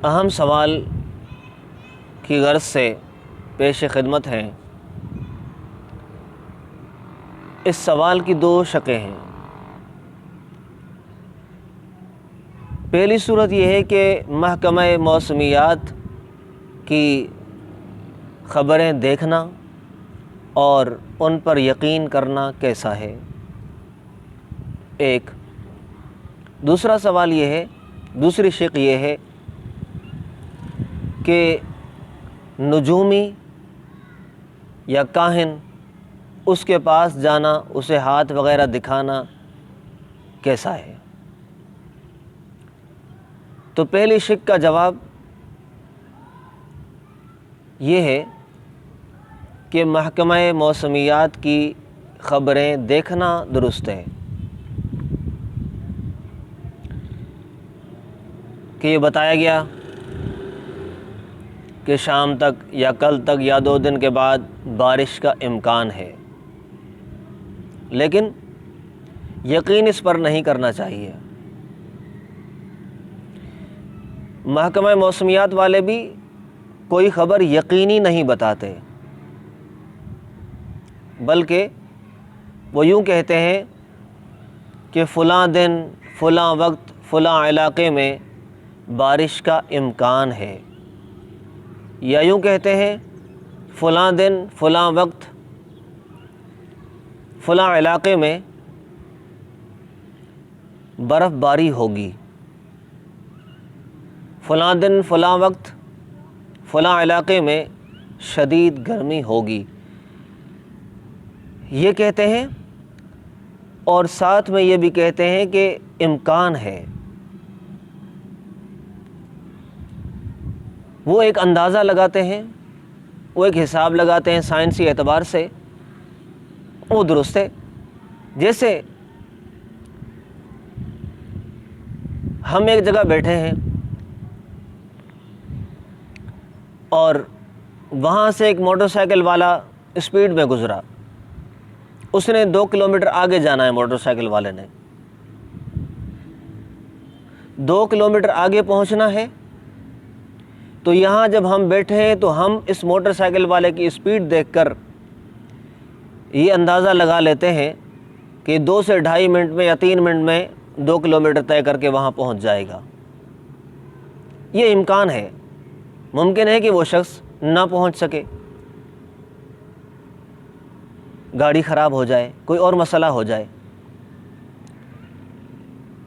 اہم سوال کی غرض سے پیش خدمت ہیں۔ اس سوال کی دو شقیں ہیں۔ پہلی صورت یہ ہے کہ محکمہ موسمیات کی خبریں دیکھنا اور ان پر یقین کرنا کیسا ہے، ایک۔ دوسرا سوال یہ ہے، دوسری شق یہ ہے کہ نجومی یا کاہن اس کے پاس جانا، اسے ہاتھ وغیرہ دکھانا کیسا ہے۔ تو پہلی شق کا جواب یہ ہے کہ محکمہ موسمیات کی خبریں دیکھنا درست ہے، کہ یہ بتایا گیا کہ شام تک یا کل تک یا 2 دن کے بعد بارش کا امکان ہے، لیکن یقین اس پر نہیں کرنا چاہیے۔ محکمہ موسمیات والے بھی کوئی خبر یقینی نہیں بتاتے، بلکہ وہ یوں کہتے ہیں کہ فلاں دن، فلاں وقت، فلاں علاقے میں بارش کا امکان ہے، یا یوں کہتے ہیں فلاں دن، فلاں وقت، فلاں علاقے میں برف باری ہوگی، فلاں دن، فلاں وقت، فلاں علاقے میں شدید گرمی ہوگی، یہ کہتے ہیں، اور ساتھ میں یہ بھی کہتے ہیں کہ امکان ہے۔ وہ ایک اندازہ لگاتے ہیں، وہ ایک حساب لگاتے ہیں سائنسی اعتبار سے، وہ درست ہے۔ جیسے ہم ایک جگہ بیٹھے ہیں اور وہاں سے ایک موٹر سائیکل والا اسپیڈ میں گزرا، اس نے 2 کلومیٹر آگے جانا ہے، موٹر سائیکل والے نے 2 کلومیٹر آگے پہنچنا ہے، تو یہاں جب ہم بیٹھے ہیں تو ہم اس موٹر سائیکل والے کی اسپیڈ دیکھ کر یہ اندازہ لگا لیتے ہیں کہ 2 سے 2.5 منٹ میں یا 3 منٹ میں 2 کلومیٹر طے کر کے وہاں پہنچ جائے گا۔ یہ امکان ہے، ممکن ہے کہ وہ شخص نہ پہنچ سکے، گاڑی خراب ہو جائے، کوئی اور مسئلہ ہو جائے،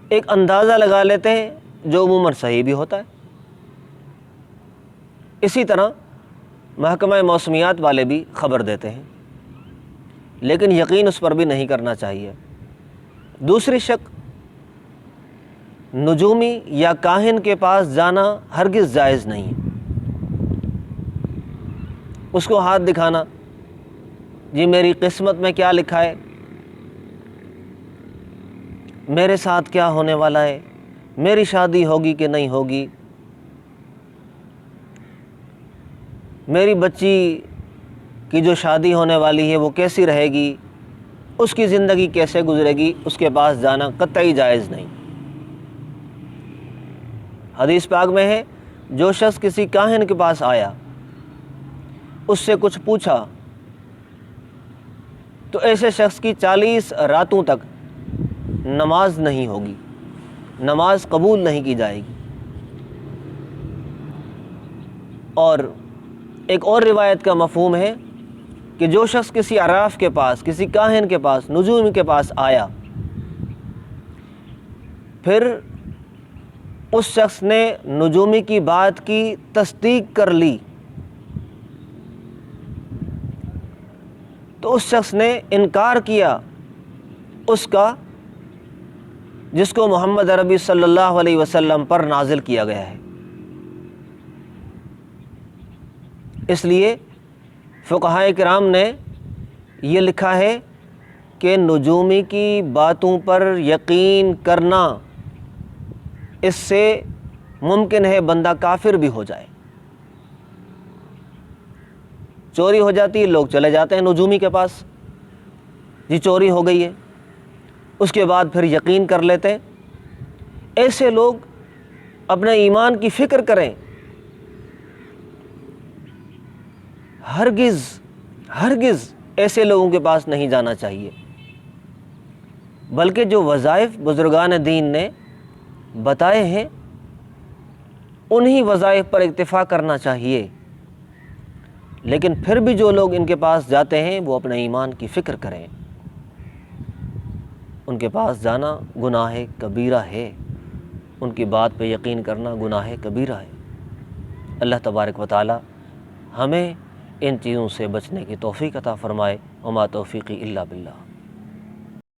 ایک اندازہ لگا لیتے ہیں جو عموماً صحیح بھی ہوتا ہے۔ اسی طرح محکمہ موسمیات والے بھی خبر دیتے ہیں، لیکن یقین اس پر بھی نہیں کرنا چاہیے۔ دوسری شق، نجومی یا کاہن کے پاس جانا ہرگز جائز نہیں ہے۔ اس کو ہاتھ دکھانا، جی میری قسمت میں کیا لکھا ہے، میرے ساتھ کیا ہونے والا ہے، میری شادی ہوگی کہ نہیں ہوگی، میری بچی کی جو شادی ہونے والی ہے وہ کیسی رہے گی، اس کی زندگی کیسے گزرے گی، اس کے پاس جانا قطعی جائز نہیں۔ حدیث پاک میں ہے، جو شخص کسی کاہن کے پاس آیا، اس سے کچھ پوچھا، تو ایسے شخص کی 40 راتوں تک نماز نہیں ہوگی، نماز قبول نہیں کی جائے گی۔ اور ایک اور روایت کا مفہوم ہے کہ جو شخص کسی عراف کے پاس، کسی کاہن کے پاس، نجوم کے پاس آیا، پھر اس شخص نے نجومی کی بات کی تصدیق کر لی، تو اس شخص نے انکار کیا اس کا جس کو محمد عربی صلی اللہ علیہ وسلم پر نازل کیا گیا ہے۔ اس لیے فقہائے کرام نے یہ لکھا ہے کہ نجومی کی باتوں پر یقین کرنا، اس سے ممکن ہے بندہ کافر بھی ہو جائے۔ چوری ہو جاتی ہے، لوگ چلے جاتے ہیں نجومی کے پاس، جی چوری ہو گئی ہے، اس کے بعد پھر یقین کر لیتے ہیں۔ ایسے لوگ اپنے ایمان کی فکر کریں ہرگز ایسے لوگوں کے پاس نہیں جانا چاہیے، بلکہ جو وظائف بزرگان دین نے بتائے ہیں انہی وظائف پر اکتفا کرنا چاہیے۔ لیکن پھر بھی جو لوگ ان کے پاس جاتے ہیں وہ اپنے ایمان کی فکر کریں، ان کے پاس جانا گناہ کبیرہ ہے، ان کی بات پہ یقین کرنا گناہ کبیرہ ہے۔ اللہ تبارک و تعالی ہمیں ان چیزوں سے بچنے کی توفیق عطا فرمائے۔ وما توفیقی الا باللہ۔